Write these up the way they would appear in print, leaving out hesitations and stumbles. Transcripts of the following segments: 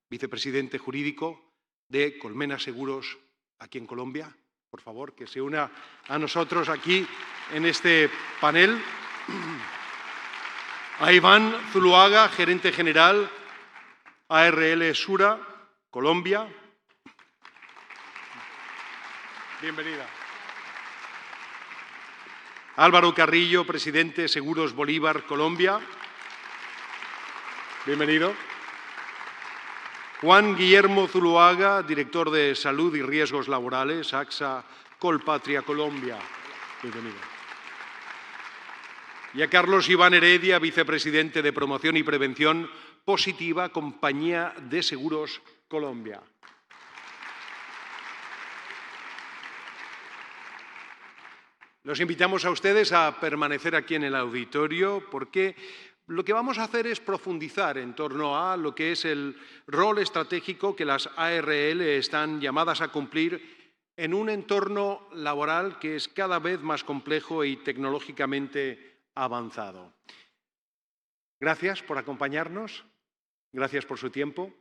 vicepresidente jurídico de Colmena Seguros aquí en Colombia. Por favor, que se una a nosotros aquí en este panel. A Iván Zuluaga, gerente general, ARL Sura, Colombia. Bienvenida. Álvaro Carrillo, presidente Seguros Bolívar, Colombia. Bienvenido. Juan Guillermo Zuluaga, director de Salud y Riesgos Laborales, AXA Colpatria, Colombia. Bienvenido. Y a Carlos Iván Heredia, vicepresidente de Promoción y Prevención Positiva, Compañía de Seguros Colombia. Los invitamos a ustedes a permanecer aquí en el auditorio porque lo que vamos a hacer es profundizar en torno a lo que es el rol estratégico que las ARL están llamadas a cumplir en un entorno laboral que es cada vez más complejo y tecnológicamente avanzado. Gracias por acompañarnos, gracias por su tiempo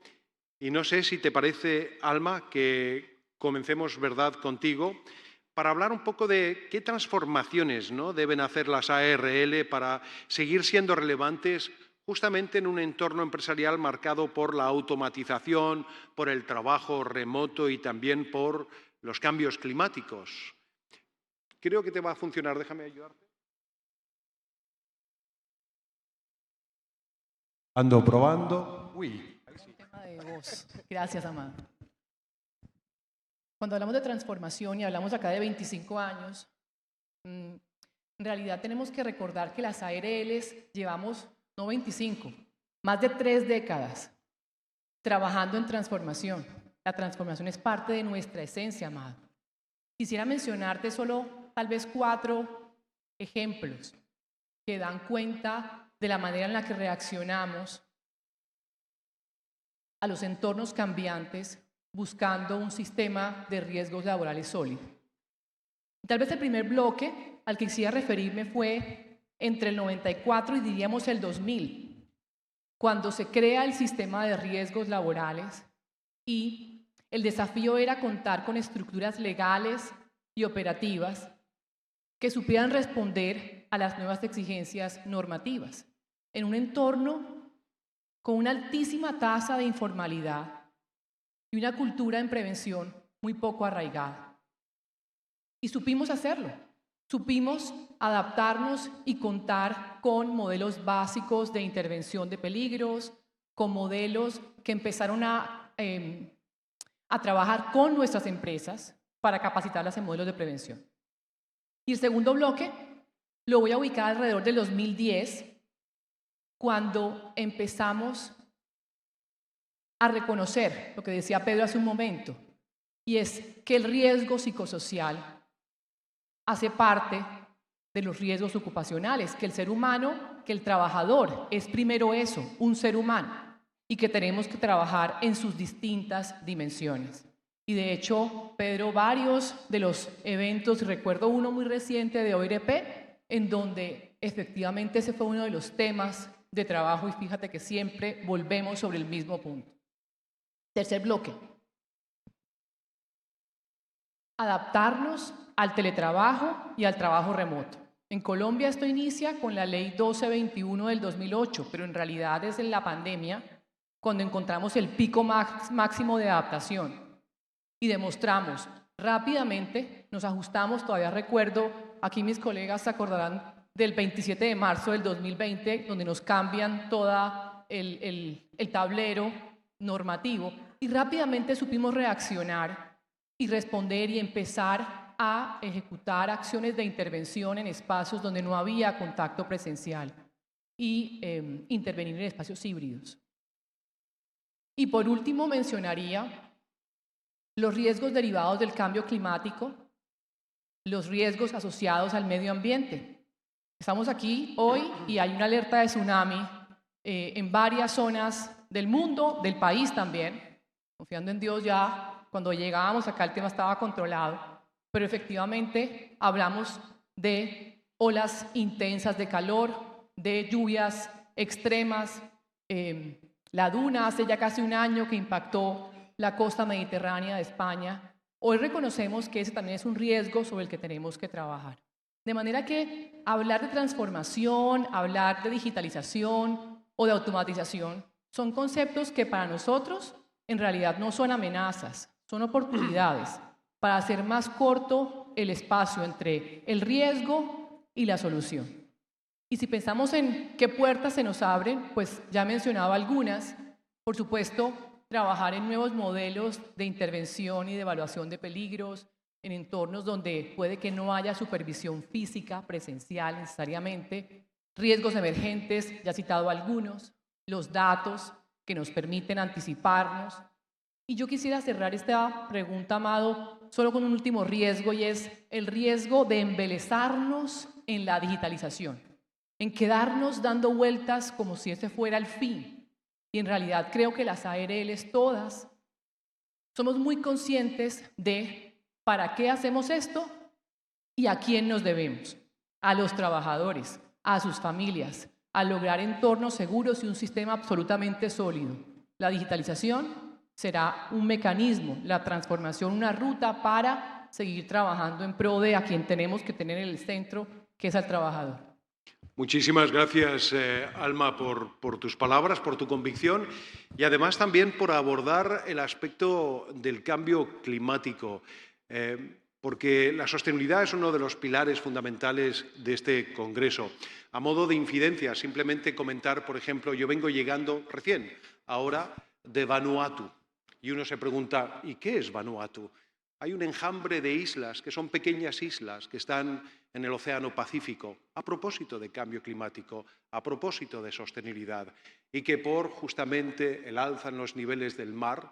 y no sé si te parece, Alma, que comencemos, ¿verdad?, contigo para hablar un poco de qué transformaciones, ¿no?, deben hacer las ARL para seguir siendo relevantes justamente en un entorno empresarial marcado por la automatización, por el trabajo remoto y también por los cambios climáticos. Creo que te va a funcionar, déjame ayudarte. Ando probando. Uy. Un tema de voz. Gracias, Amado. Cuando hablamos de transformación y hablamos acá de 25 años, en realidad tenemos que recordar que las ARLs llevamos, no 25, más de 3 décadas trabajando en transformación. La transformación es parte de nuestra esencia, Amado. Quisiera mencionarte solo tal vez 4 ejemplos que dan cuenta de la manera en la que reaccionamos a los entornos cambiantes buscando un sistema de riesgos laborales sólido. Tal vez el primer bloque al que quisiera referirme fue entre el 94 y diríamos el 2000, cuando se crea el sistema de riesgos laborales y el desafío era contar con estructuras legales y operativas que supieran responder a las nuevas exigencias normativas en un entorno con una altísima tasa de informalidad y una cultura en prevención muy poco arraigada. Y supimos hacerlo, supimos adaptarnos y contar con modelos básicos de intervención de peligros, con modelos que empezaron a trabajar con nuestras empresas para capacitarlas en modelos de prevención. Y el segundo bloque lo voy a ubicar alrededor del 2010, cuando empezamos a reconocer lo que decía Pedro hace un momento, y es que el riesgo psicosocial hace parte de los riesgos ocupacionales, que el ser humano, que el trabajador es primero eso, un ser humano, y que tenemos que trabajar en sus distintas dimensiones. Y de hecho, Pedro, varios de los eventos, recuerdo uno muy reciente de OIRP, en donde efectivamente ese fue uno de los temas de trabajo y fíjate que siempre volvemos sobre el mismo punto. Tercer bloque. Adaptarnos al teletrabajo y al trabajo remoto. En Colombia esto inicia con la ley 1221 del 2008, pero en realidad es en la pandemia cuando encontramos el pico máximo de adaptación y demostramos rápidamente, nos ajustamos, todavía recuerdo, aquí mis colegas se acordarán del 27 de marzo del 2020, donde nos cambian todo el tablero normativo y rápidamente supimos reaccionar y responder y empezar a ejecutar acciones de intervención en espacios donde no había contacto presencial y intervenir en espacios híbridos. Y por último mencionaría los riesgos derivados del cambio climático, los riesgos asociados al medio ambiente. Estamos aquí hoy y hay una alerta de tsunami en varias zonas del mundo, del país también. Confiando en Dios ya, cuando llegábamos acá el tema estaba controlado, pero efectivamente hablamos de olas intensas de calor, de lluvias extremas, La duna hace ya casi un año que impactó la costa mediterránea de España. Hoy reconocemos que ese también es un riesgo sobre el que tenemos que trabajar. De manera que hablar de transformación, hablar de digitalización o de automatización son conceptos que para nosotros en realidad no son amenazas, son oportunidades para hacer más corto el espacio entre el riesgo y la solución. Y si pensamos en qué puertas se nos abren, pues ya mencionaba algunas. Por supuesto, trabajar en nuevos modelos de intervención y de evaluación de peligros, en entornos donde puede que no haya supervisión física, presencial necesariamente, riesgos emergentes, ya he citado algunos, los datos que nos permiten anticiparnos. Y yo quisiera cerrar esta pregunta, Amado, solo con un último riesgo, y es el riesgo de embelezarnos en la digitalización, en quedarnos dando vueltas como si ese fuera el fin. Y en realidad creo que las ARLs todas somos muy conscientes de para qué hacemos esto y a quién nos debemos. A los trabajadores, a sus familias, a lograr entornos seguros y un sistema absolutamente sólido. La digitalización será un mecanismo, la transformación, una ruta para seguir trabajando en pro de a quien tenemos que tener en el centro, que es al trabajador. Muchísimas gracias, Alma, por tus palabras, por tu convicción y además también por abordar el aspecto del cambio climático, porque la sostenibilidad es uno de los pilares fundamentales de este Congreso. A modo de incidencia, simplemente comentar, por ejemplo, yo vengo llegando recién ahora de Vanuatu y uno se pregunta, ¿y qué es Vanuatu? Hay un enjambre de islas, que son pequeñas islas, que están en el Océano Pacífico, a propósito de cambio climático, a propósito de sostenibilidad, y que por justamente el alza en los niveles del mar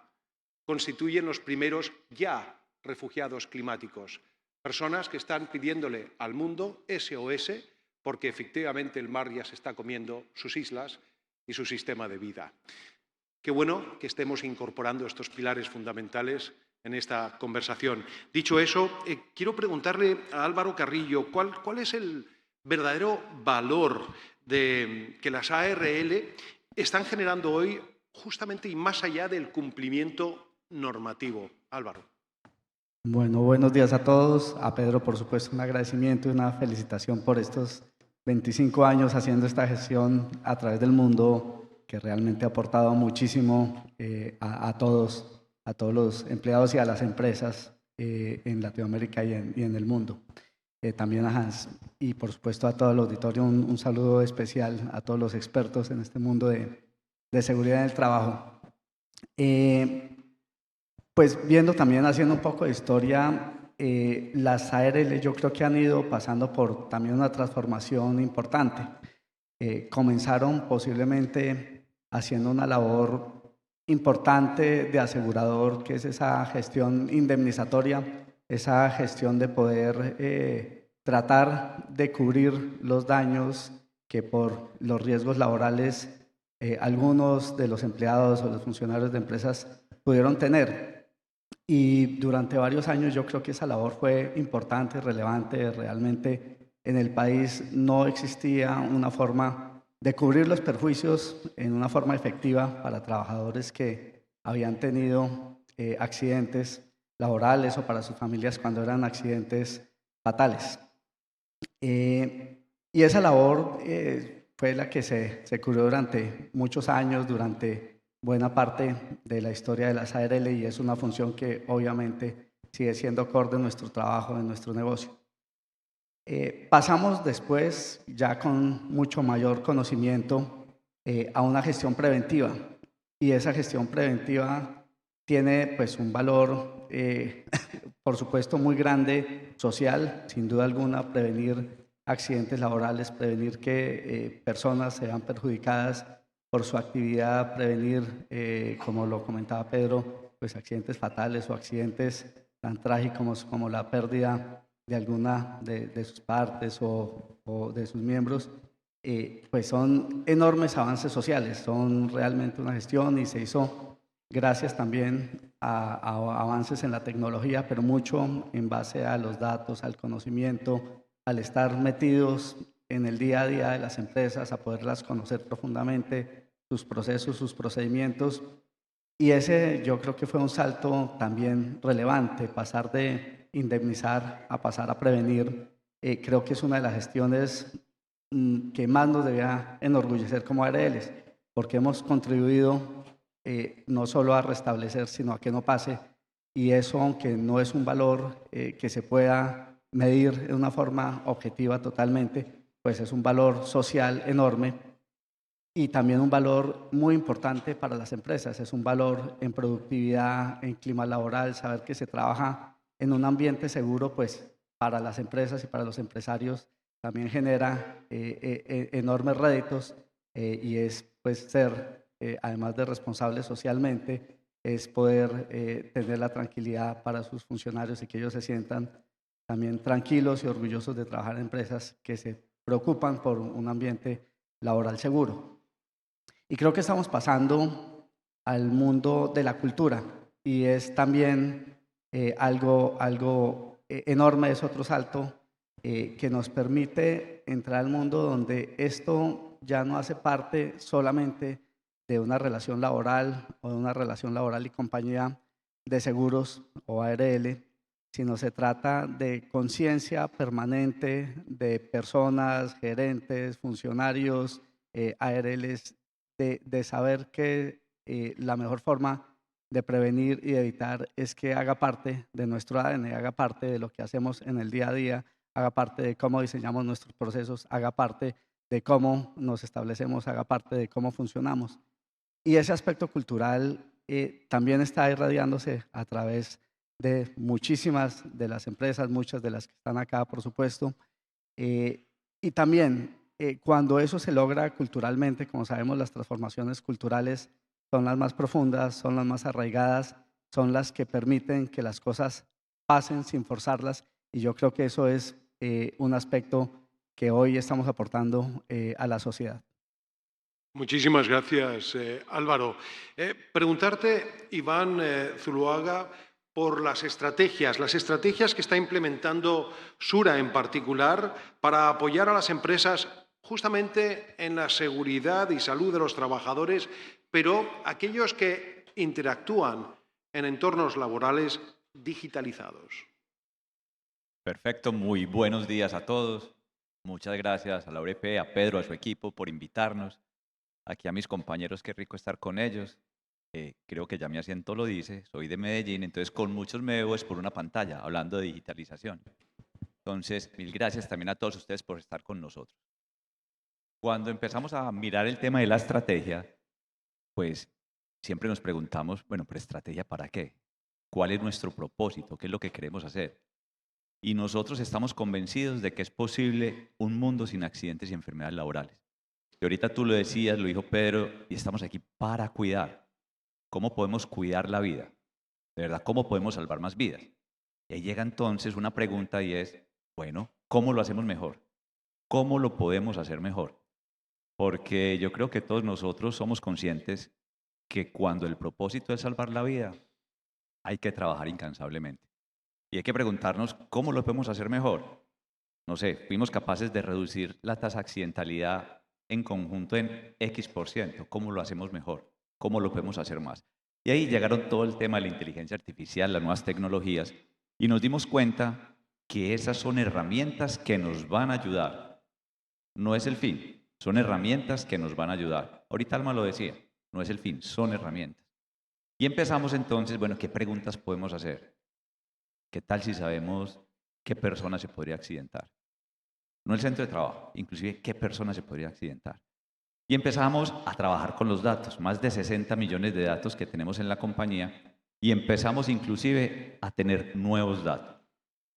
constituyen los primeros ya refugiados climáticos, personas que están pidiéndole al mundo SOS porque efectivamente el mar ya se está comiendo sus islas y su sistema de vida. Qué bueno que estemos incorporando estos pilares fundamentales en esta conversación. Dicho eso, quiero preguntarle a Álvaro Carrillo, ¿cuál es el verdadero valor que las ARL están generando hoy justamente y más allá del cumplimiento normativo? Álvaro. Bueno, buenos días a todos. A Pedro, por supuesto, un agradecimiento y una felicitación por estos 25 años haciendo esta gestión a través del mundo, que realmente ha aportado muchísimo a todos los empleados y a las empresas en Latinoamérica y en el mundo. También a Hans y por supuesto a todo el auditorio un saludo especial a todos los expertos en este mundo de seguridad en el trabajo. Pues viendo también, haciendo un poco de historia, las ARL yo creo que han ido pasando por también una transformación importante. Comenzaron posiblemente haciendo una labor importante de asegurador, que es esa gestión indemnizatoria, esa gestión de poder tratar de cubrir los daños que por los riesgos laborales algunos de los empleados o los funcionarios de empresas pudieron tener. Y durante varios años yo creo que esa labor fue importante, relevante. Realmente en el país no existía una forma de cubrir los perjuicios en una forma efectiva para trabajadores que habían tenido accidentes laborales o para sus familias cuando eran accidentes fatales. Y esa labor fue la que se cubrió durante muchos años, durante buena parte de la historia de las ARL, y es una función que obviamente sigue siendo acorde en nuestro trabajo, en nuestro negocio. Pasamos después, ya con mucho mayor conocimiento, a una gestión preventiva, y esa gestión preventiva tiene pues un valor, por supuesto, muy grande social, sin duda alguna, prevenir accidentes laborales, prevenir que personas sean perjudicadas por su actividad, prevenir, como lo comentaba Pedro, pues accidentes fatales o accidentes tan trágicos como la pérdida de alguna de sus partes o de sus miembros, pues son enormes avances sociales, son realmente una gestión, y se hizo gracias también a avances en la tecnología, pero mucho en base a los datos, al conocimiento, al estar metidos en el día a día de las empresas, a poderlas conocer profundamente, sus procesos, sus procedimientos. Y ese yo creo que fue un salto también relevante, pasar de indemnizar a pasar a prevenir. Creo que es una de las gestiones que más nos debía enorgullecer como ARLs, porque hemos contribuido no solo a restablecer, sino a que no pase. Y eso, aunque no es un valor que se pueda medir de una forma objetiva totalmente, pues es un valor social enorme y también un valor muy importante para las empresas. Es un valor en productividad, en clima laboral, saber que se trabaja en un ambiente seguro, pues para las empresas y para los empresarios también genera enormes réditos y es pues ser, además de responsable socialmente, es poder tener la tranquilidad para sus funcionarios y que ellos se sientan también tranquilos y orgullosos de trabajar en empresas que se preocupan por un ambiente laboral seguro. Y creo que estamos pasando al mundo de la cultura y es también algo enorme, es otro salto que nos permite entrar al mundo donde esto ya no hace parte solamente de una relación laboral o de una relación laboral y compañía de seguros o ARL, sino se trata de conciencia permanente de personas, gerentes, funcionarios, ARLs, de saber que la mejor forma de prevenir y de evitar es que haga parte de nuestro ADN, haga parte de lo que hacemos en el día a día, haga parte de cómo diseñamos nuestros procesos, haga parte de cómo nos establecemos, haga parte de cómo funcionamos. Y ese aspecto cultural también está irradiándose a través de muchísimas de las empresas, muchas de las que están acá, por supuesto. Y también cuando eso se logra culturalmente, como sabemos, las transformaciones culturales son las más profundas, son las más arraigadas, son las que permiten que las cosas pasen sin forzarlas. Y yo creo que eso es un aspecto que hoy estamos aportando a la sociedad. Muchísimas gracias, Álvaro. Preguntarte, Iván Zuluaga, por las estrategias que está implementando Sura en particular para apoyar a las empresas justamente en la seguridad y salud de los trabajadores, pero aquellos que interactúan en entornos laborales digitalizados. Perfecto, muy buenos días a todos. Muchas gracias a la URP, a Pedro, a su equipo por invitarnos. Aquí a mis compañeros, qué rico estar con ellos. Creo que ya mi acento lo dice, soy de Medellín, entonces con muchos me veo es por una pantalla, hablando de digitalización. Entonces, mil gracias también a todos ustedes por estar con nosotros. Cuando empezamos a mirar el tema de la estrategia, pues siempre nos preguntamos, bueno, pero ¿estrategia para qué? ¿Cuál es nuestro propósito? ¿Qué es lo que queremos hacer? Y nosotros estamos convencidos de que es posible un mundo sin accidentes y enfermedades laborales. Y ahorita tú lo decías, lo dijo Pedro, y estamos aquí para cuidar. ¿Cómo podemos cuidar la vida? De verdad, ¿cómo podemos salvar más vidas? Y ahí llega entonces una pregunta y es, bueno, ¿cómo lo hacemos mejor? ¿Cómo lo podemos hacer mejor? Porque yo creo que todos nosotros somos conscientes que cuando el propósito es salvar la vida, hay que trabajar incansablemente. Y hay que preguntarnos, ¿cómo lo podemos hacer mejor? No sé, fuimos capaces de reducir la tasa de accidentalidad en conjunto en X%. ¿Cómo lo hacemos mejor? ¿Cómo lo podemos hacer más? Y ahí llegaron todo el tema de la inteligencia artificial, las nuevas tecnologías, y nos dimos cuenta que esas son herramientas que nos van a ayudar. No es el fin, son herramientas que nos van a ayudar. Ahorita Alma lo decía, no es el fin, son herramientas. Y empezamos entonces, bueno, ¿qué preguntas podemos hacer? ¿Qué tal si sabemos qué persona se podría accidentar? No el centro de trabajo, inclusive qué persona se podría accidentar. Y empezamos a trabajar con los datos, más de 60 millones de datos que tenemos en la compañía, y empezamos inclusive a tener nuevos datos,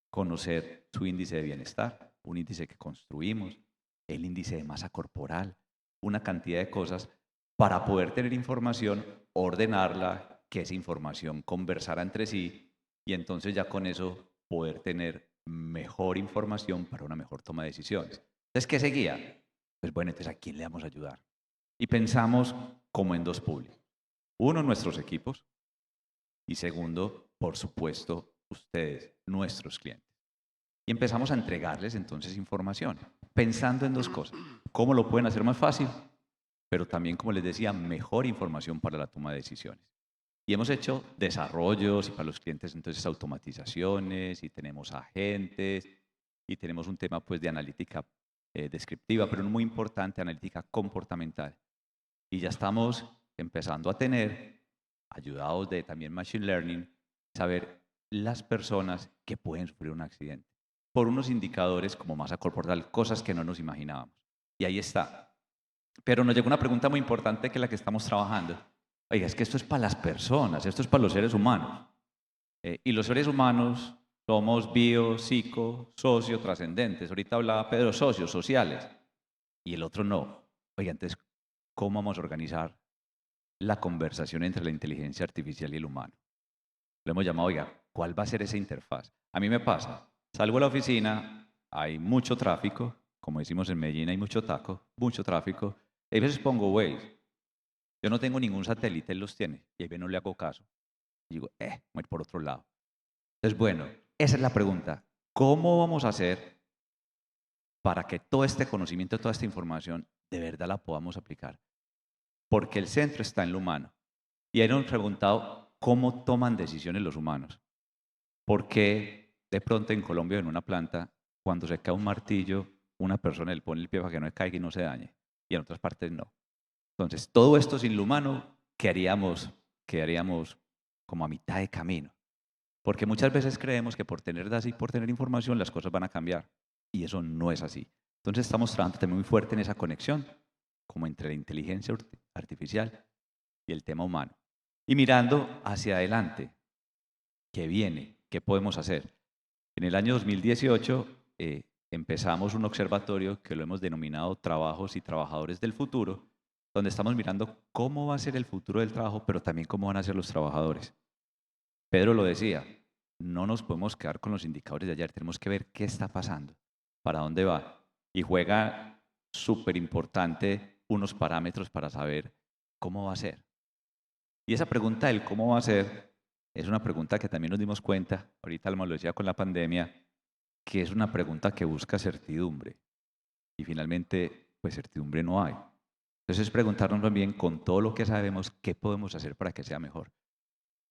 conocer su índice de bienestar, un índice que construimos, el índice de masa corporal, una cantidad de cosas para poder tener información, ordenarla, que esa información conversara entre sí y entonces ya con eso poder tener mejor información para una mejor toma de decisiones. Entonces, ¿qué seguía? Pues bueno, entonces ¿a quién le vamos a ayudar? Y pensamos como en dos públicos. Uno, nuestros equipos y segundo, por supuesto, ustedes, nuestros clientes. Y empezamos a entregarles entonces información, pensando en dos cosas. ¿Cómo lo pueden hacer más fácil? pero también, como les decía, mejor información para la toma de decisiones. Y hemos hecho desarrollos y para los clientes entonces automatizaciones y tenemos agentes y tenemos un tema pues de analítica descriptiva, pero muy importante, analítica comportamental. Y ya estamos empezando a tener, ayudados de también Machine Learning, saber las personas que pueden sufrir un accidente por unos indicadores como masa corporal, cosas que no nos imaginábamos. Y ahí está. Pero nos llegó una pregunta muy importante que es la que estamos trabajando. Oiga, es que esto es para las personas, esto es para los seres humanos. Y los seres humanos somos bio, psico, socio, trascendentes. Ahorita hablaba Pedro, socios, sociales. Y el otro no. Oiga, entonces, ¿cómo vamos a organizar la conversación entre la inteligencia artificial y el humano? Lo hemos llamado, oiga, ¿cuál va a ser esa interfaz? A mí me pasa, salgo a la oficina, hay mucho tráfico, como decimos en Medellín, hay mucho taco, mucho tráfico. Y a veces pongo Waze. Yo no tengo ningún satélite, él los tiene. Y a veces no le hago caso. Y digo, voy a ir por otro lado. Entonces, bueno, esa es la pregunta. ¿Cómo vamos a hacer para que todo este conocimiento, toda esta información, de verdad la podamos aplicar? Porque el centro está en lo humano. Y ahí nos hemos preguntado cómo toman decisiones los humanos. ¿Por qué de pronto en Colombia, en una planta, cuando se cae un martillo, una persona le pone el pie para que no caiga y no se dañe? Y en otras partes no. Entonces, todo esto sin lo humano, quedaríamos como a mitad de camino. Porque muchas veces creemos que por tener datos y por tener información las cosas van a cambiar. Y eso no es así. Entonces estamos trabajando también muy fuerte en esa conexión, como entre la inteligencia artificial y el tema humano. Y mirando hacia adelante, ¿qué viene? ¿Qué podemos hacer? En el año 2018 empezamos un observatorio que lo hemos denominado Trabajos y Trabajadores del Futuro, donde estamos mirando cómo va a ser el futuro del trabajo, pero también cómo van a ser los trabajadores. Pedro lo decía, no nos podemos quedar con los indicadores de ayer, tenemos que ver qué está pasando, para dónde va. Y juega súper importante unos parámetros para saber cómo va a ser. Y esa pregunta del cómo va a ser es una pregunta que también nos dimos cuenta, ahorita Alma lo decía con la pandemia, que es una pregunta que busca certidumbre. Y finalmente, pues certidumbre no hay. Entonces, preguntarnos también con todo lo que sabemos, ¿qué podemos hacer para que sea mejor?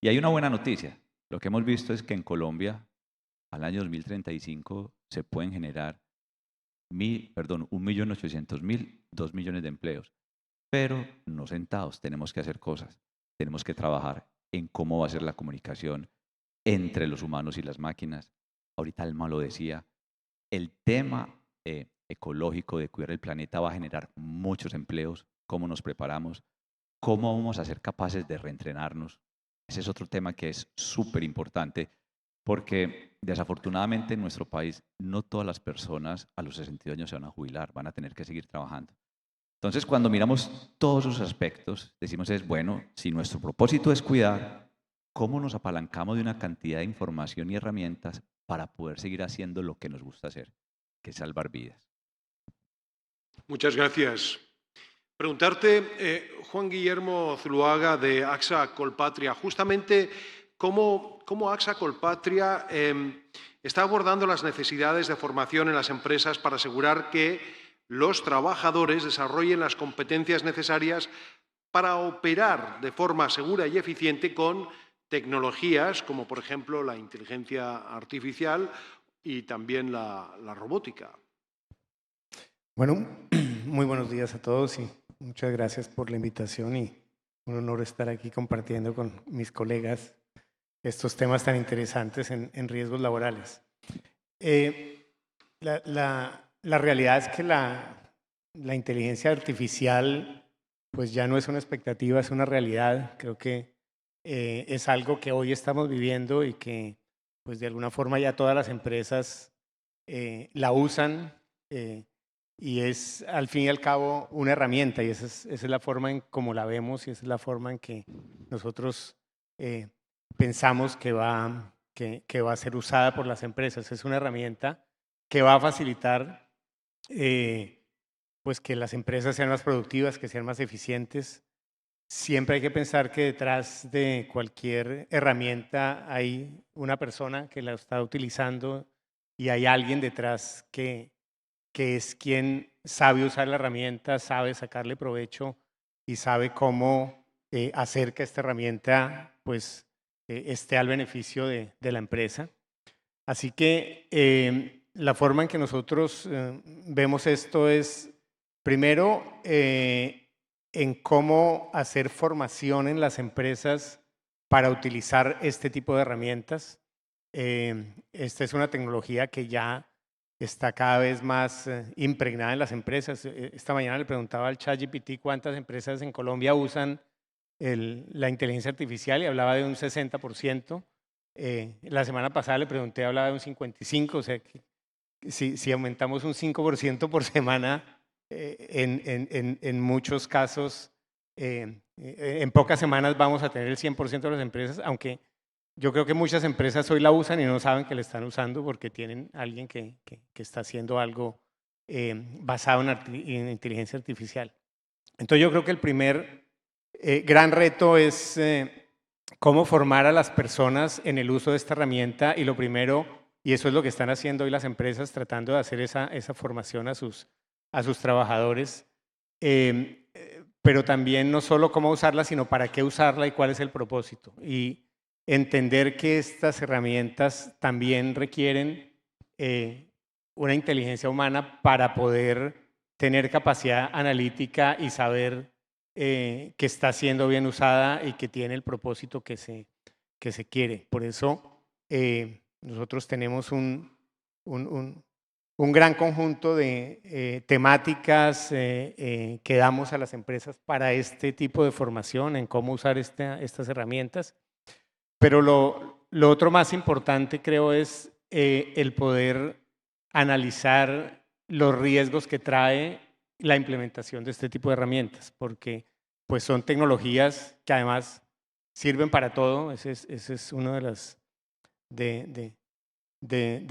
Y hay una buena noticia. Lo que hemos visto es que en Colombia, al año 2035, se pueden generar 1.800.000, 2 millones de empleos. Pero no sentados, tenemos que hacer cosas. Tenemos que trabajar en cómo va a ser la comunicación entre los humanos y las máquinas. Ahorita Alma lo decía, el tema ecológico de cuidar el planeta va a generar muchos empleos, cómo nos preparamos, cómo vamos a ser capaces de reentrenarnos. Ese es otro tema que es súper importante porque desafortunadamente en nuestro país no todas las personas a los 62 años se van a jubilar, van a tener que seguir trabajando. Entonces, cuando miramos todos esos aspectos, decimos es, bueno, si nuestro propósito es cuidar, ¿cómo nos apalancamos de una cantidad de información y herramientas para poder seguir haciendo lo que nos gusta hacer, que es salvar vidas? Muchas gracias. Preguntarte, Juan Guillermo Zuluaga, de AXA Colpatria, justamente cómo AXA Colpatria está abordando las necesidades de formación en las empresas para asegurar que los trabajadores desarrollen las competencias necesarias para operar de forma segura y eficiente con tecnologías como, por ejemplo, la inteligencia artificial y también la robótica. Bueno, muy buenos días a todos y muchas gracias por la invitación y un honor estar aquí compartiendo con mis colegas estos temas tan interesantes en riesgos laborales. La realidad es que la inteligencia artificial pues ya no es una expectativa, es una realidad. Creo que es algo que hoy estamos viviendo y que pues de alguna forma ya todas las empresas la usan. Y es al fin y al cabo una herramienta y esa es la forma en cómo la vemos y esa es la forma en que nosotros pensamos que va a ser usada por las empresas. Es una herramienta que va a facilitar pues que las empresas sean más productivas, que sean más eficientes. Siempre hay que pensar que detrás de cualquier herramienta hay una persona que la está utilizando y hay alguien detrás que es quien sabe usar la herramienta, sabe sacarle provecho y sabe cómo hacer que esta herramienta pues, esté al beneficio de la empresa. Así que la forma en que nosotros vemos esto es, primero, en cómo hacer formación en las empresas para utilizar este tipo de herramientas. Esta es una tecnología que ya está cada vez más impregnada en las empresas. Esta mañana le preguntaba al ChatGPT cuántas empresas en Colombia usan la inteligencia artificial y hablaba de un 60%. La semana pasada le pregunté, hablaba de un 55%, o sea, que si aumentamos un 5% por semana, en muchos casos, en pocas semanas vamos a tener el 100% de las empresas, aunque yo creo que muchas empresas hoy la usan y no saben que la están usando porque tienen alguien que está haciendo algo basado en inteligencia artificial. Entonces yo creo que el primer gran reto es cómo formar a las personas en el uso de esta herramienta, y lo primero, y eso es lo que están haciendo hoy las empresas, tratando de hacer esa formación a sus trabajadores, pero también no solo cómo usarla, sino para qué usarla y cuál es el propósito. Y entender que estas herramientas también requieren una inteligencia humana para poder tener capacidad analítica y saber que está siendo bien usada y que tiene el propósito que se quiere. Por eso nosotros tenemos un gran conjunto de temáticas que damos a las empresas para este tipo de formación en cómo usar estas herramientas. Pero lo otro más importante, creo, es el poder analizar los riesgos que trae la implementación de este tipo de herramientas, porque pues son tecnologías que además sirven para todo. Ese es uno de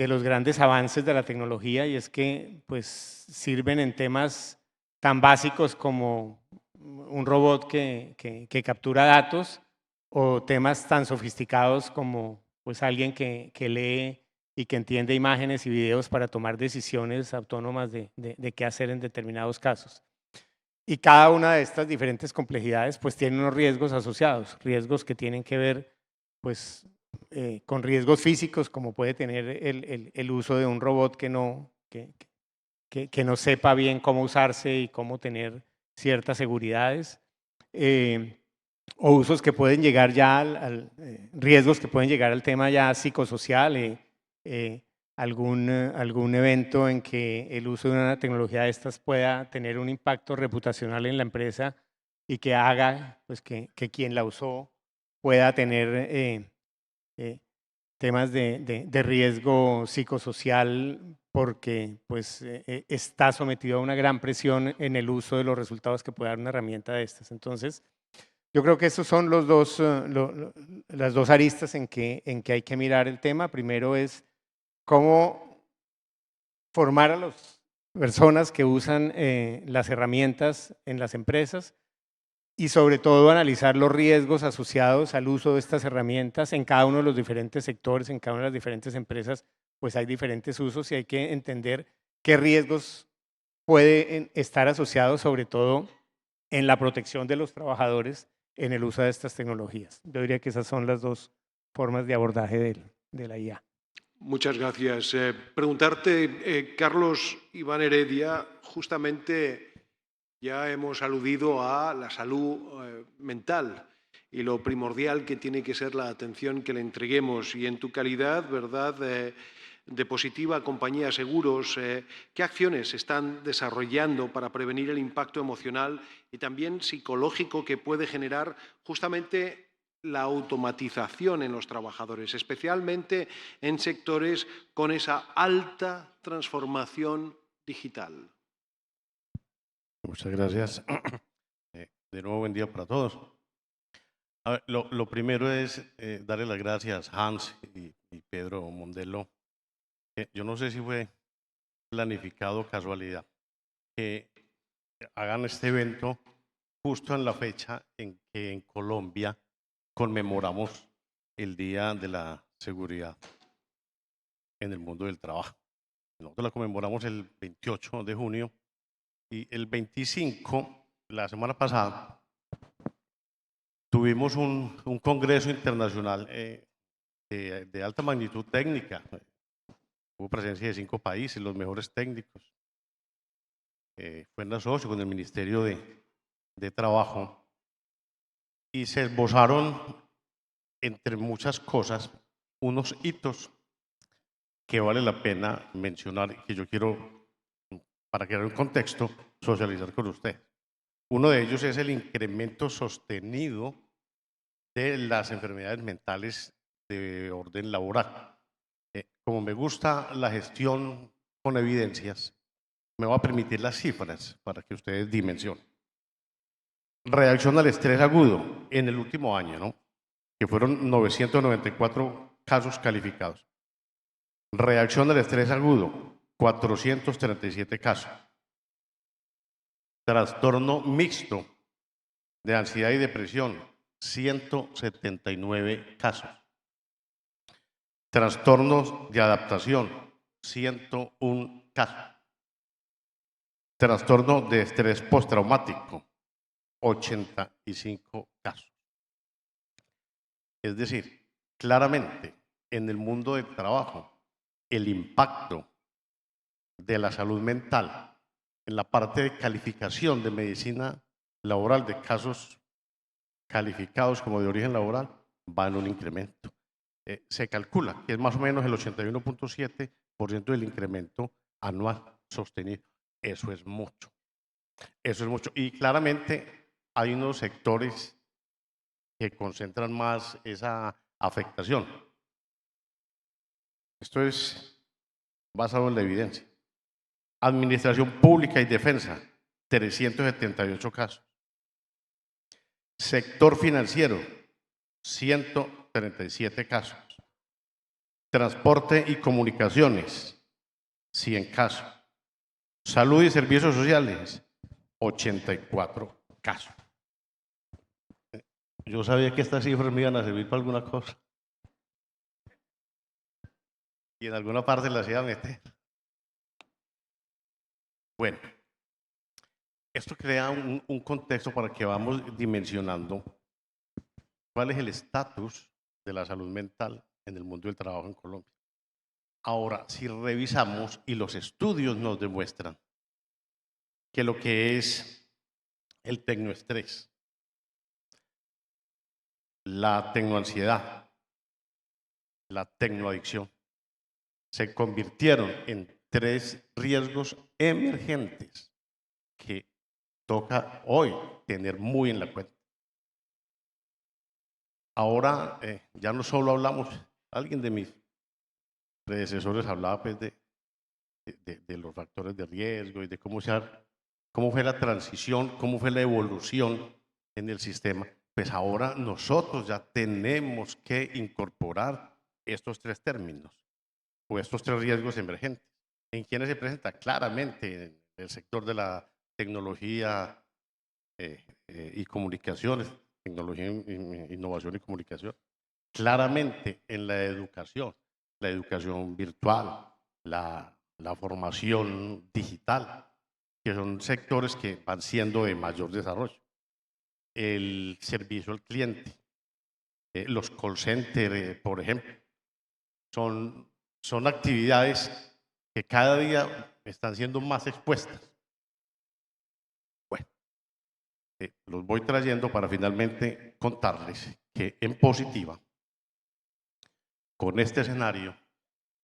los grandes avances de la tecnología, y es que pues sirven en temas tan básicos como un robot que captura datos, o temas tan sofisticados como pues alguien que lee y que entiende imágenes y videos para tomar decisiones autónomas de qué hacer en determinados casos. Y cada una de estas diferentes complejidades pues tiene unos riesgos asociados, riesgos que tienen que ver pues con riesgos físicos, como puede tener el uso de un robot que no sepa bien cómo usarse y cómo tener ciertas seguridades, o usos que pueden llegar ya riesgos que pueden llegar al tema ya psicosocial, algún evento en que el uso de una tecnología de estas pueda tener un impacto reputacional en la empresa y que haga pues, que quien la usó pueda tener temas de riesgo psicosocial, porque pues, está sometido a una gran presión en el uso de los resultados que puede dar una herramienta de estas. Entonces, yo creo que estos son las dos aristas en que hay que mirar el tema. Primero es cómo formar a las personas que usan las herramientas en las empresas, y sobre todo analizar los riesgos asociados al uso de estas herramientas en cada uno de los diferentes sectores, en cada una de las diferentes empresas, pues hay diferentes usos y hay que entender qué riesgos pueden estar asociados, sobre todo en la protección de los trabajadores en el uso de estas tecnologías. Yo diría que esas son las dos formas de abordaje de la IA. Muchas gracias. Preguntarte, Carlos Iván Heredia, justamente ya hemos aludido a la salud mental y lo primordial que tiene que ser la atención que le entreguemos. Y en tu calidad, ¿verdad?, de Positiva Compañía Seguros, ¿qué acciones se están desarrollando para prevenir el impacto emocional y también psicológico que puede generar justamente la automatización en los trabajadores, especialmente en sectores con esa alta transformación digital? Muchas gracias. De nuevo, buen día para todos. A ver, lo primero es darle las gracias a Hans y Pedro Mondelo. Yo no sé si fue planificado o casualidad que hagan este evento justo en la fecha en que en Colombia conmemoramos el Día de la Seguridad en el mundo del trabajo. Nosotros la conmemoramos el 28 de junio y el 25, la semana pasada, tuvimos un congreso internacional de alta magnitud técnica. Hubo presencia de 5 países, los mejores técnicos. Fue en asocio con el Ministerio de Trabajo y se esbozaron, entre muchas cosas, unos hitos que vale la pena mencionar y que yo quiero, para crear un contexto, socializar con usted. Uno de ellos es el incremento sostenido de las enfermedades mentales de orden laboral. Como me gusta la gestión con evidencias, me voy a permitir las cifras para que ustedes dimensionen. Reacción al estrés agudo en el último año, ¿no? Que fueron 994 casos calificados. Reacción al estrés agudo, 437 casos. Trastorno mixto de ansiedad y depresión, 179 casos. Trastornos de adaptación, 101 casos. Trastorno de estrés postraumático, 85 casos. Es decir, claramente en el mundo del trabajo, el impacto de la salud mental en la parte de calificación de medicina laboral de casos calificados como de origen laboral va en un incremento. Se calcula que es más o menos el 81.7% del incremento anual sostenido. Eso es mucho. Eso es mucho. Y claramente hay unos sectores que concentran más esa afectación. Esto es basado en la evidencia. Administración pública y defensa, 378 casos. Sector financiero, 137 casos. Transporte y comunicaciones, 100 casos. Salud y servicios sociales, 84 casos. Yo sabía que estas cifras me iban a servir para alguna cosa. Y en alguna parte las iba a meter. Bueno, esto crea un contexto para que vamos dimensionando cuál es el estatus de la salud mental en el mundo del trabajo en Colombia. Ahora, si revisamos y los estudios nos demuestran que lo que es el tecnoestrés, la tecnoansiedad, la tecnoadicción, se convirtieron en 3 riesgos emergentes que toca hoy tener muy en la cuenta. Ahora ya no solo hablamos, alguien de mis predecesores hablaba pues de los factores de riesgo y de cómo fue la transición, cómo fue la evolución en el sistema. Pues ahora nosotros ya tenemos que incorporar estos 3 términos o estos 3 riesgos emergentes. ¿En quiénes se presenta? Claramente en el sector de la tecnología y comunicaciones, tecnología, innovación y comunicación. Claramente en la educación virtual, la formación digital, que son sectores que van siendo de mayor desarrollo. El servicio al cliente, los call centers, por ejemplo, son actividades que cada día están siendo más expuestas. Bueno, los voy trayendo para finalmente contarles que en positiva, con este escenario,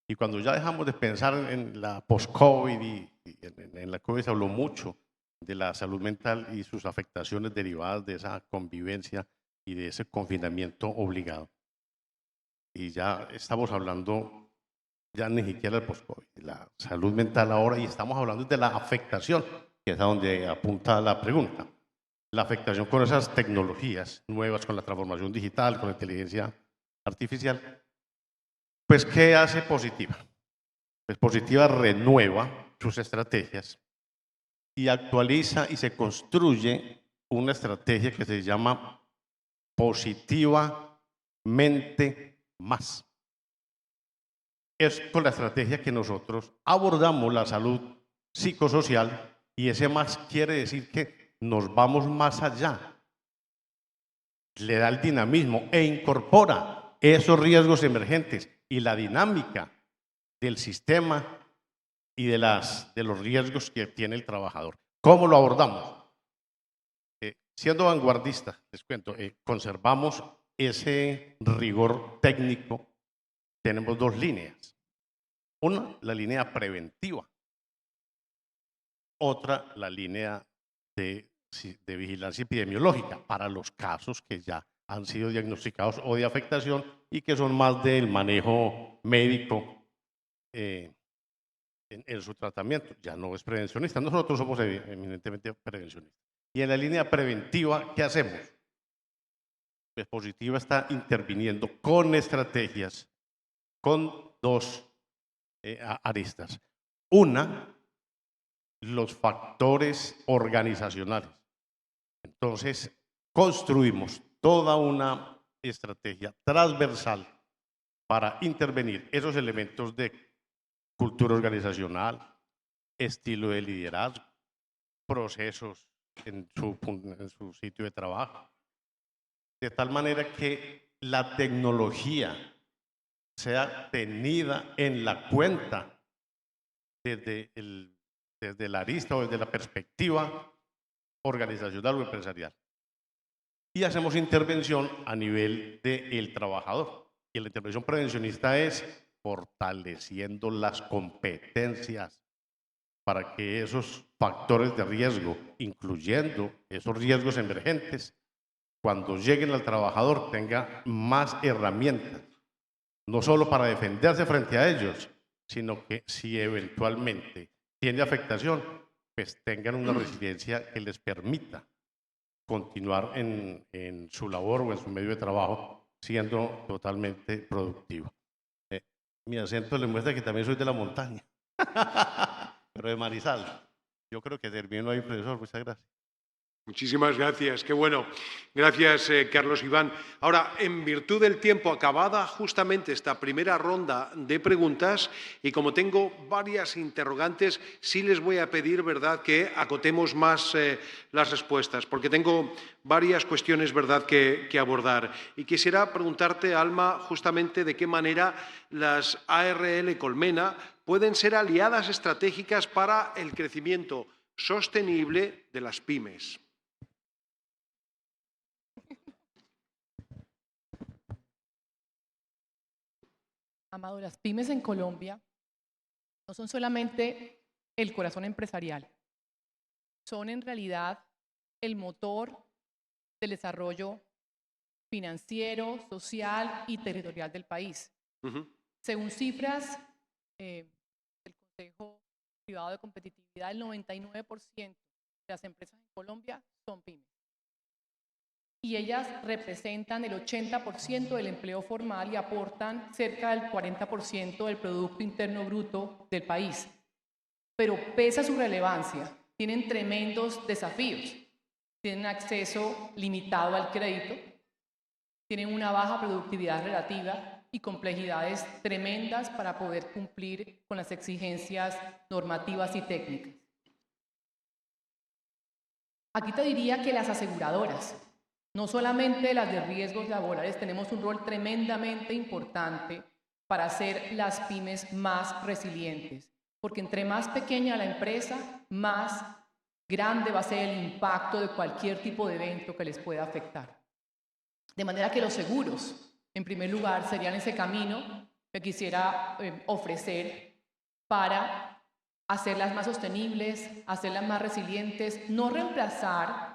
y cuando ya dejamos de pensar en la post-COVID y en la COVID se habló mucho de la salud mental y sus afectaciones derivadas de esa convivencia y de ese confinamiento obligado. Y ya estamos hablando ya ni siquiera del post-COVID, de la salud mental ahora, y estamos hablando de la afectación, que es a donde apunta la pregunta. La afectación con esas tecnologías nuevas, con la transformación digital, con la inteligencia artificial. Pues, ¿qué hace Positiva? Pues Positiva renueva sus estrategias y actualiza y se construye una estrategia que se llama Positivamente Más. Es con la estrategia que nosotros abordamos la salud psicosocial, y ese más quiere decir que nos vamos más allá le da el dinamismo e incorpora esos riesgos emergentes y la dinámica del sistema y de los riesgos que tiene el trabajador. ¿Cómo lo abordamos? Siendo vanguardistas, les cuento, conservamos ese rigor técnico. Tenemos dos líneas. Una, la línea preventiva. Otra, la línea de vigilancia epidemiológica para los casos que ya han sido diagnosticados o de afectación y que son más del manejo médico en su tratamiento. Ya no es prevencionista, nosotros somos eminentemente prevencionistas. Y en la línea preventiva, ¿qué hacemos? Pues Positiva está interviniendo con estrategias, con dos aristas. Una, los factores organizacionales. Entonces, construimos toda una estrategia transversal para intervenir esos elementos de cultura organizacional, estilo de liderazgo, procesos en su sitio de trabajo, de tal manera que la tecnología sea tenida en la cuenta desde la arista o desde la perspectiva organizacional o empresarial. Y hacemos intervención a nivel del trabajador. Y la intervención prevencionista es fortaleciendo las competencias para que esos factores de riesgo, incluyendo esos riesgos emergentes, cuando lleguen al trabajador tenga más herramientas, no solo para defenderse frente a ellos, sino que si eventualmente tiene afectación, pues tengan una resiliencia que les permita continuar en su labor o en su medio de trabajo siendo totalmente productivo. Mi acento le muestra que también soy de la montaña, pero de Marizal. Yo creo que termino ahí, profesor. Muchas gracias. Muchísimas gracias, qué bueno. Gracias, Carlos Iván. Ahora, en virtud del tiempo, acabada justamente esta primera ronda de preguntas, y como tengo varias interrogantes, sí les voy a pedir, ¿verdad?, que acotemos más las respuestas, porque tengo varias cuestiones, ¿verdad?, que abordar. Y quisiera preguntarte, Alma, justamente de qué manera las ARL Colmena pueden ser aliadas estratégicas para el crecimiento sostenible de las pymes. Amado, las pymes en Colombia no son solamente el corazón empresarial, son en realidad el motor del desarrollo financiero, social y territorial del país. Según cifras del Consejo Privado de Competitividad, el 99% de las empresas en Colombia son pymes. Y ellas representan el 80% del empleo formal y aportan cerca del 40% del Producto Interno Bruto del país. Pero pese a su relevancia, tienen tremendos desafíos. Tienen acceso limitado al crédito, tienen una baja productividad relativa y complejidades tremendas para poder cumplir con las exigencias normativas y técnicas. Aquí te diría que las aseguradoras, no solamente las de riesgos laborales, tenemos un rol tremendamente importante para hacer las pymes más resilientes, porque entre más pequeña la empresa, más grande va a ser el impacto de cualquier tipo de evento que les pueda afectar. De manera que los seguros, en primer lugar, serían ese camino que quisiera ofrecer para hacerlas más sostenibles, hacerlas más resilientes, no reemplazar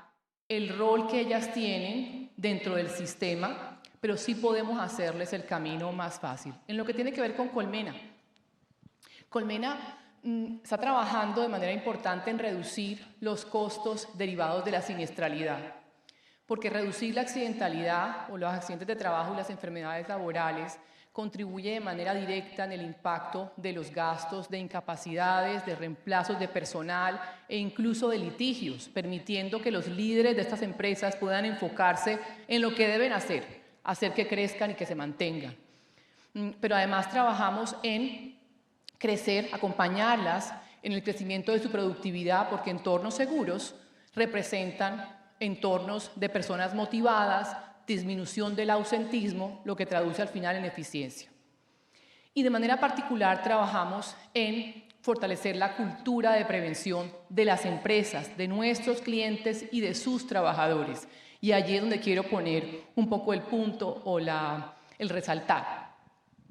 el rol que ellas tienen dentro del sistema, pero sí podemos hacerles el camino más fácil. En lo que tiene que ver con Colmena. Colmena está trabajando de manera importante en reducir los costos derivados de la siniestralidad, porque reducir la accidentalidad o los accidentes de trabajo y las enfermedades laborales contribuye de manera directa en el impacto de los gastos de incapacidades, de reemplazos de personal e incluso de litigios, permitiendo que los líderes de estas empresas puedan enfocarse en lo que deben hacer que crezcan y que se mantengan. Pero además trabajamos en crecer, acompañarlas en el crecimiento de su productividad, porque entornos seguros representan entornos de personas motivadas, disminución del ausentismo, lo que traduce al final en eficiencia. Y de manera particular trabajamos en fortalecer la cultura de prevención de las empresas, de nuestros clientes y de sus trabajadores. Y allí es donde quiero poner un poco el punto o el resaltar.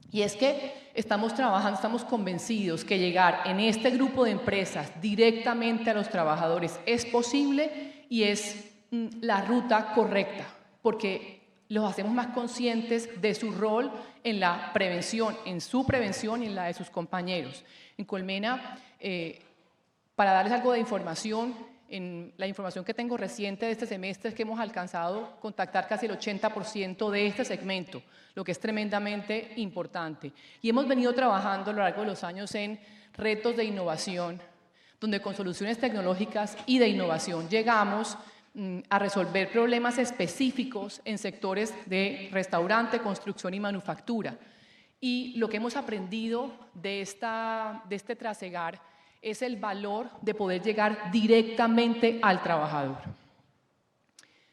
Y es que estamos trabajando, estamos convencidos que llegar en este grupo de empresas directamente a los trabajadores es posible y es la ruta correcta, porque los hacemos más conscientes de su rol en la prevención, en su prevención y en la de sus compañeros. En Colmena, para darles algo de información, en la información que tengo reciente de este semestre es que hemos alcanzado contactar casi el 80% de este segmento, lo que es tremendamente importante. Y hemos venido trabajando a lo largo de los años en retos de innovación, donde con soluciones tecnológicas y de innovación llegamos a resolver problemas específicos en sectores de restaurante, construcción y manufactura. Y lo que hemos aprendido de este trasegar es el valor de poder llegar directamente al trabajador.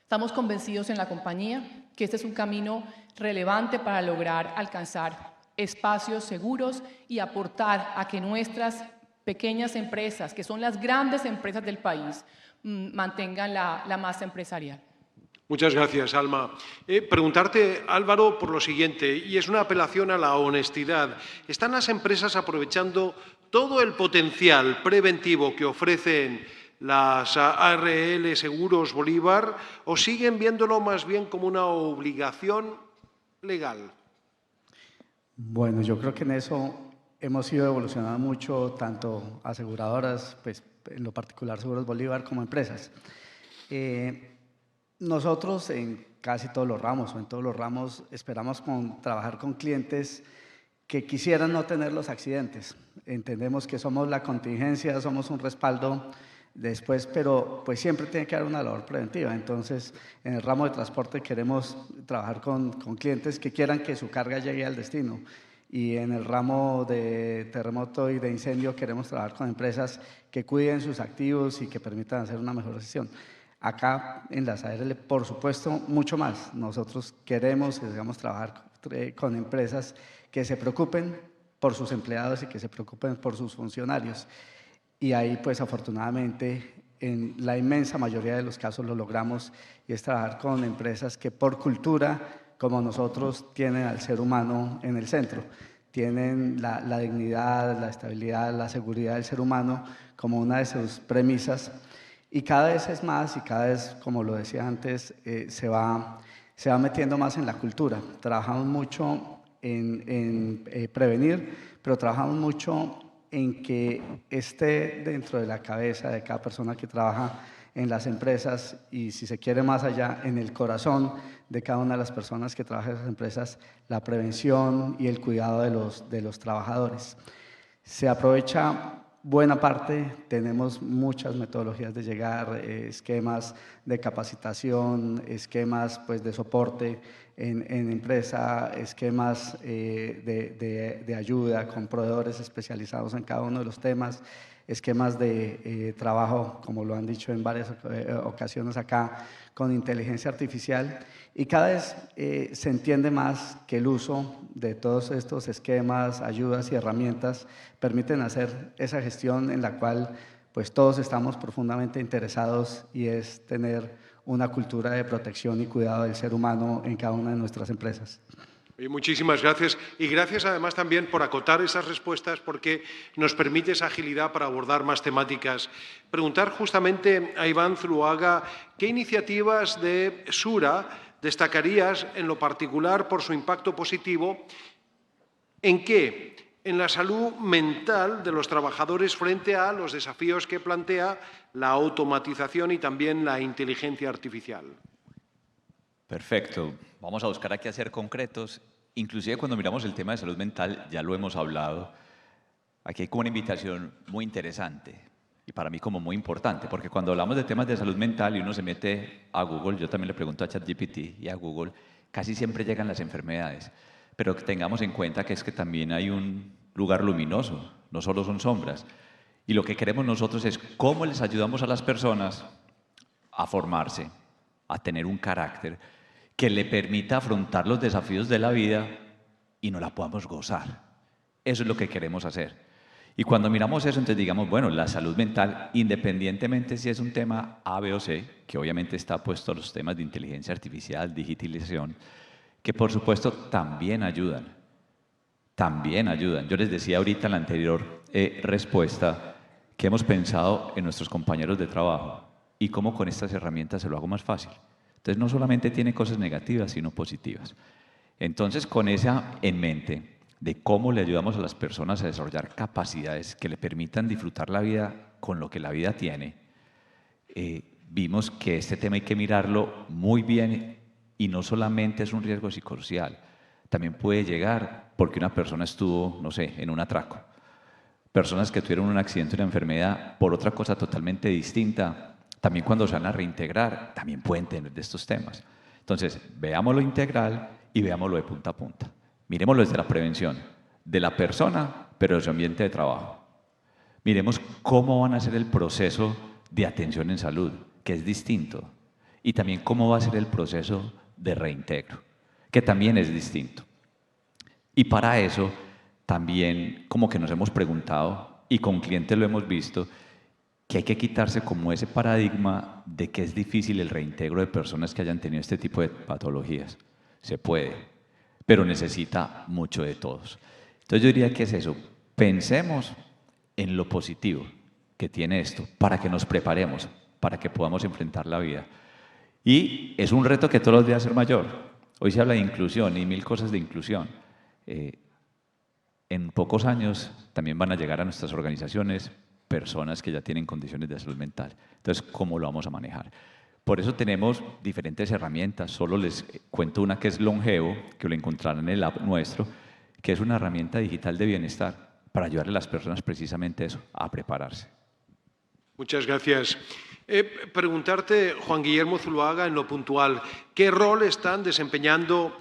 Estamos convencidos en la compañía que este es un camino relevante para lograr alcanzar espacios seguros y aportar a que nuestras pequeñas empresas, que son las grandes empresas del país, mantengan la masa empresarial. Muchas gracias, Alma. Preguntarte, Álvaro, por lo siguiente, y es una apelación a la honestidad. ¿Están las empresas aprovechando todo el potencial preventivo que ofrecen las ARL Seguros Bolívar o siguen viéndolo más bien como una obligación legal? Bueno, yo creo que en eso hemos ido evolucionando mucho, tanto aseguradoras, pues en lo particular Seguros Bolívar, como empresas. Nosotros en casi todos los ramos o en todos los ramos esperamos trabajar con clientes que quisieran no tener los accidentes. Entendemos que somos la contingencia, somos un respaldo después, pero pues siempre tiene que haber una labor preventiva. Entonces, en el ramo de transporte queremos trabajar con clientes que quieran que su carga llegue al destino. Y en el ramo de terremoto y de incendio queremos trabajar con empresas que cuiden sus activos y que permitan hacer una mejor gestión. Acá en las ARL, por supuesto, mucho más. Nosotros queremos y deseamos trabajar con empresas que se preocupen por sus empleados y que se preocupen por sus funcionarios. Y ahí, pues, afortunadamente, en la inmensa mayoría de los casos lo logramos, y es trabajar con empresas que por cultura, como nosotros, tienen al ser humano en el centro. Tienen la dignidad, la estabilidad, la seguridad del ser humano como una de sus premisas. Y cada vez es más, y cada vez, como lo decía antes, se va metiendo más en la cultura. Trabajamos mucho en prevenir, pero trabajamos mucho en que esté dentro de la cabeza de cada persona que trabaja en las empresas y, si se quiere más allá, en el corazón de cada una de las personas que trabajan en esas empresas, la prevención y el cuidado de los trabajadores. Se aprovecha buena parte, tenemos muchas metodologías de llegar, esquemas de capacitación, esquemas pues, de soporte en empresa, esquemas de ayuda con proveedores especializados en cada uno de los temas, esquemas de trabajo, como lo han dicho en varias ocasiones acá, con inteligencia artificial. Y cada vez se entiende más que el uso de todos estos esquemas, ayudas y herramientas permiten hacer esa gestión en la cual pues, todos estamos profundamente interesados, y es tener una cultura de protección y cuidado del ser humano en cada una de nuestras empresas. Muchísimas gracias, y gracias además también por acotar esas respuestas, porque nos permite esa agilidad para abordar más temáticas. Preguntar justamente a Iván Zuluaga, ¿qué iniciativas de Sura destacarías en lo particular por su impacto positivo? ¿En qué? En la salud mental de los trabajadores frente a los desafíos que plantea la automatización y también la inteligencia artificial. Perfecto. Vamos a buscar aquí a ser concretos. Inclusive cuando miramos el tema de salud mental, ya lo hemos hablado, aquí hay como una invitación muy interesante y para mí como muy importante, porque cuando hablamos de temas de salud mental y uno se mete a Google, yo también le pregunto a ChatGPT y a Google, casi siempre llegan las enfermedades, pero que tengamos en cuenta que es que también hay un lugar luminoso, no solo son sombras. Y lo que queremos nosotros es cómo les ayudamos a las personas a formarse, a tener un carácter que le permita afrontar los desafíos de la vida y no la podamos gozar. Eso es lo que queremos hacer. Y cuando miramos eso, entonces digamos, bueno, la salud mental, independientemente si es un tema A, B o C, que obviamente está puesto a los temas de inteligencia artificial, digitalización, que por supuesto también ayudan. También ayudan. Yo les decía ahorita en la anterior respuesta que hemos pensado en nuestros compañeros de trabajo y cómo con estas herramientas se lo hago más fácil. Entonces no solamente tiene cosas negativas, sino positivas. Entonces con esa en mente de cómo le ayudamos a las personas a desarrollar capacidades que le permitan disfrutar la vida con lo que la vida tiene, vimos que este tema hay que mirarlo muy bien y no solamente es un riesgo psicosocial, también puede llegar porque una persona estuvo, no sé, en un atraco. Personas que tuvieron un accidente o una enfermedad por otra cosa totalmente distinta, también cuando se van a reintegrar, también pueden tener de estos temas. Entonces, veámoslo integral y veámoslo de punta a punta. Miremoslo desde la prevención de la persona, pero de su ambiente de trabajo. Miremos cómo van a ser el proceso de atención en salud, que es distinto, y también cómo va a ser el proceso de reintegro, que también es distinto. Y para eso también como que nos hemos preguntado, y con clientes lo hemos visto, que hay que quitarse como ese paradigma de que es difícil el reintegro de personas que hayan tenido este tipo de patologías. Se puede, pero necesita mucho de todos. Entonces yo diría que es eso, pensemos en lo positivo que tiene esto, para que nos preparemos, para que podamos enfrentar la vida. Y es un reto que todos los días es mayor. Hoy se habla de inclusión y mil cosas de inclusión. En pocos años también van a llegar a nuestras organizaciones personas que ya tienen condiciones de salud mental. Entonces, ¿cómo lo vamos a manejar? Por eso tenemos diferentes herramientas. Solo les cuento una que es Longevo, que lo encontrarán en el app nuestro, que es una herramienta digital de bienestar para ayudarle a las personas precisamente eso, a prepararse. Muchas gracias. Preguntarte, Juan Guillermo Zuluaga, en lo puntual, ¿qué rol están desempeñando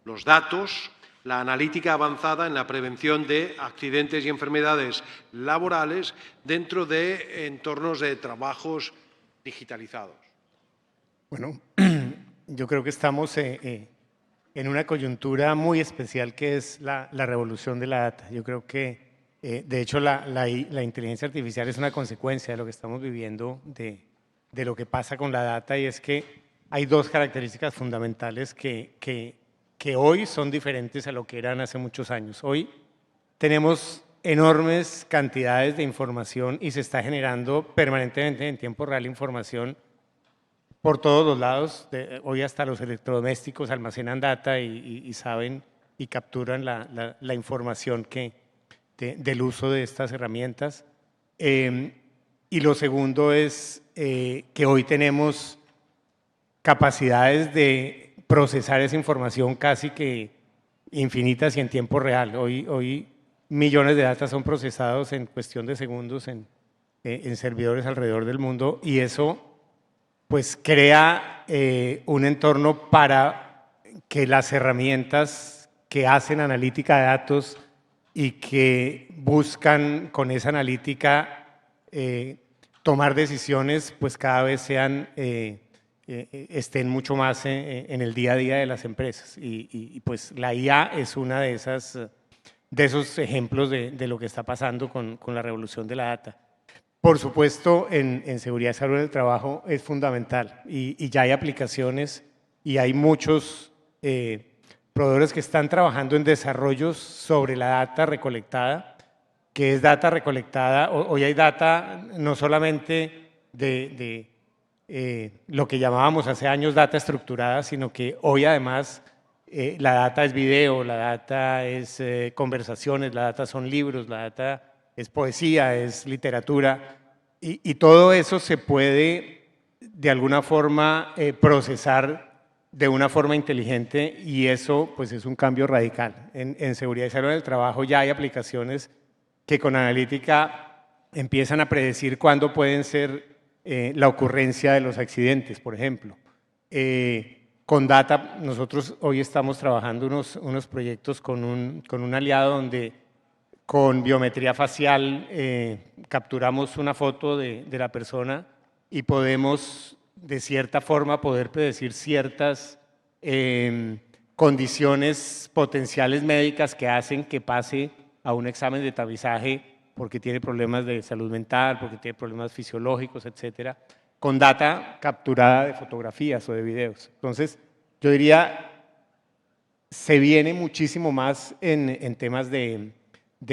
los datos, la analítica avanzada en la prevención de accidentes y enfermedades laborales dentro de entornos de trabajos digitalizados? Bueno, yo creo que estamos en una coyuntura muy especial que es la revolución de la data. Yo creo que, de hecho, la inteligencia artificial es una consecuencia de lo que estamos viviendo, de lo que pasa con la data, y es que hay dos características fundamentales que hoy son diferentes a lo que eran hace muchos años. Hoy tenemos enormes cantidades de información y se está generando permanentemente en tiempo real información por todos los lados. Hoy hasta los electrodomésticos almacenan data y saben y capturan la información del uso de estas herramientas. Y lo segundo es que hoy tenemos capacidades de procesar esa información casi que infinitas y en tiempo real. Hoy millones de datos son procesados en cuestión de segundos en servidores alrededor del mundo, y eso pues crea un entorno para que las herramientas que hacen analítica de datos y que buscan con esa analítica tomar decisiones, pues cada vez sean estén mucho más en el día a día de las empresas. Y pues la IA es una de esos ejemplos de lo que está pasando con la revolución de la data. Por supuesto, en seguridad y salud del trabajo es fundamental, y ya hay aplicaciones y hay muchos proveedores que están trabajando en desarrollos sobre la data recolectada, que es data recolectada. Hoy hay data no solamente de lo que llamábamos hace años data estructurada, sino que hoy además la data es video, la data es conversaciones, la data son libros, la data es poesía, es literatura, y todo eso se puede de alguna forma procesar de una forma inteligente, y eso pues es un cambio radical. En seguridad y salud del trabajo ya hay aplicaciones que con analítica empiezan a predecir cuándo pueden ser la ocurrencia de los accidentes, por ejemplo. Con data, nosotros hoy estamos trabajando unos proyectos con un aliado donde con biometría facial capturamos una foto de la persona y podemos de cierta forma poder predecir ciertas condiciones potenciales médicas que hacen que pase a un examen de tapizaje porque tiene problemas de salud mental, porque tiene problemas fisiológicos, etcétera, con data capturada de fotografías o de videos. Entonces, yo diría, se viene muchísimo más en temas de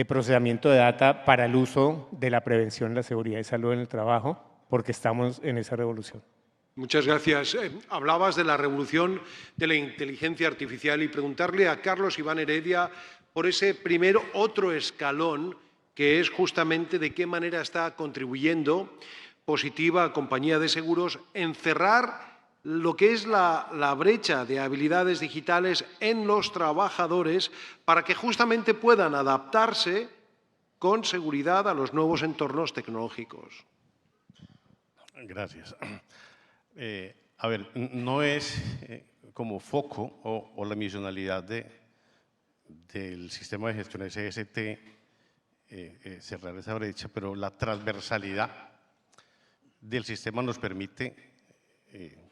procesamiento de data para el uso de la prevención, la seguridad y salud en el trabajo, porque estamos en esa revolución. Muchas gracias. Hablabas de la revolución de la inteligencia artificial y preguntarle a Carlos Iván Heredia por ese primer otro escalón que es justamente de qué manera está contribuyendo Positiva, compañía de seguros, en cerrar lo que es la brecha de habilidades digitales en los trabajadores para que justamente puedan adaptarse con seguridad a los nuevos entornos tecnológicos. Gracias. A ver, no es como foco o la misionalidad del sistema de gestión SST cerrar esa brecha, pero la transversalidad del sistema nos permite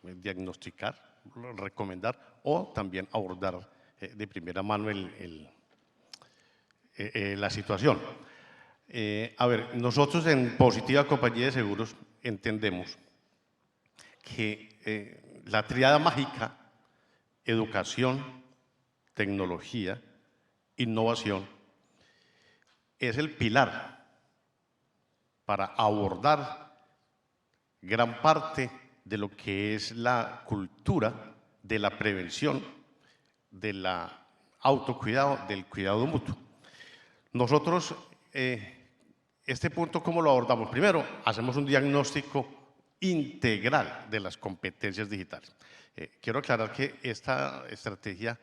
diagnosticar, recomendar o también abordar de primera mano la situación. A ver, nosotros en Positiva Compañía de Seguros entendemos que la tríada mágica, educación, tecnología, innovación, es el pilar para abordar gran parte de lo que es la cultura de la prevención, del autocuidado, del cuidado mutuo. Nosotros, este punto, ¿cómo lo abordamos? Primero, hacemos un diagnóstico integral de las competencias digitales. Quiero aclarar que esta estrategia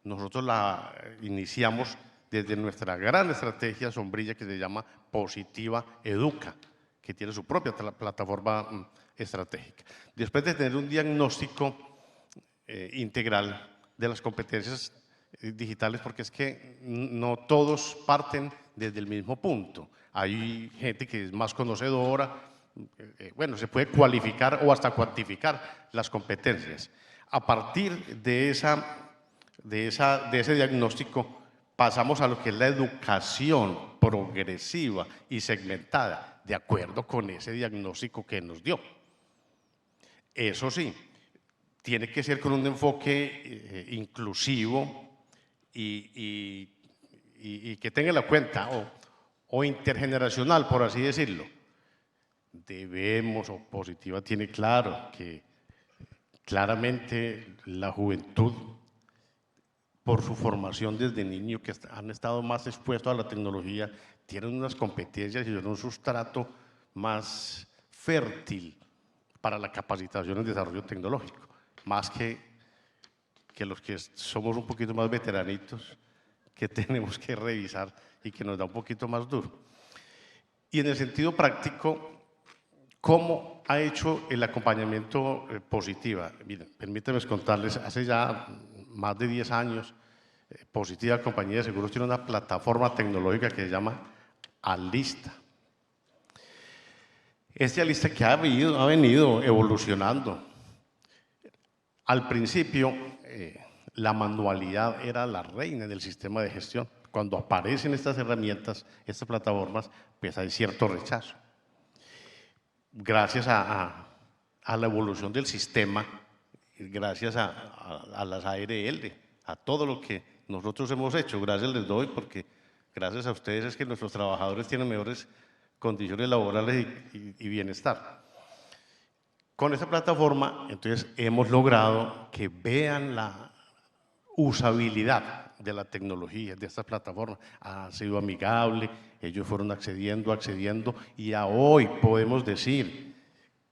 nosotros la iniciamos desde nuestra gran estrategia sombrilla que se llama Positiva Educa, que tiene su propia plataforma estratégica. Después de tener un diagnóstico integral de las competencias digitales, porque es que no todos parten desde el mismo punto. Hay gente que es más conocedora, bueno, se puede cualificar o hasta cuantificar las competencias. A partir de ese diagnóstico pasamos a lo que es la educación progresiva y segmentada, de acuerdo con ese diagnóstico que nos dio. Eso sí, tiene que ser con un enfoque inclusivo y que tenga en la cuenta, o intergeneracional, por así decirlo. Debemos, o Positiva tiene claro que claramente la juventud, por su formación desde niño, que han estado más expuestos a la tecnología, tienen unas competencias y un sustrato más fértil para la capacitación y desarrollo tecnológico, más que los que somos un poquito más veteranitos, que tenemos que revisar y que nos da un poquito más duro. Y en el sentido práctico, ¿cómo ha hecho el acompañamiento Positiva? Miren, permítanme contarles, hace ya más de 10 años, Positiva Compañía de Seguros tiene una plataforma tecnológica que se llama Alista. Este Alista que ha venido evolucionando. Al principio, la manualidad era la reina del sistema de gestión. Cuando aparecen estas herramientas, estas plataformas, pues hay cierto rechazo. Gracias a la evolución del sistema, gracias a las ARL, a todo lo que nosotros hemos hecho, gracias les doy, porque gracias a ustedes es que nuestros trabajadores tienen mejores condiciones laborales y bienestar. Con esta plataforma, entonces, hemos logrado que vean la usabilidad de la tecnología, de estas plataformas. Ha sido amigable, ellos fueron accediendo, y a hoy podemos decir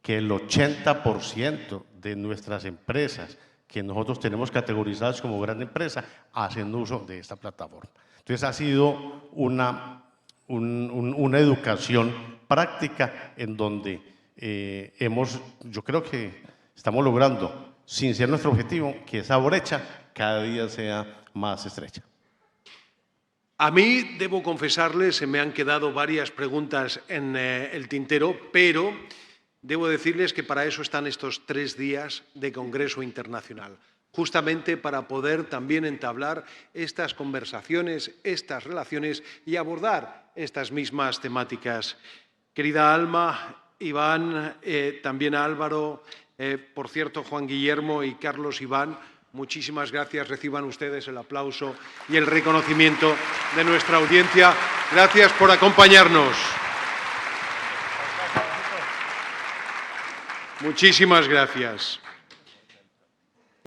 que el 80% de nuestras empresas que nosotros tenemos categorizadas como gran empresa hacen uso de esta plataforma. Entonces ha sido una educación práctica en donde yo creo que estamos logrando, sin ser nuestro objetivo, que esa brecha cada día sea más estrecha. A mí, debo confesarles, se me han quedado varias preguntas en el tintero, pero debo decirles que para eso están estos 3 días de Congreso Internacional, justamente para poder también entablar estas conversaciones, estas relaciones y abordar estas mismas temáticas. Querida Alma, Iván, también Álvaro, por cierto, Juan Guillermo y Carlos Iván, muchísimas gracias. Reciban ustedes el aplauso y el reconocimiento de nuestra audiencia. Gracias por acompañarnos. Muchísimas gracias.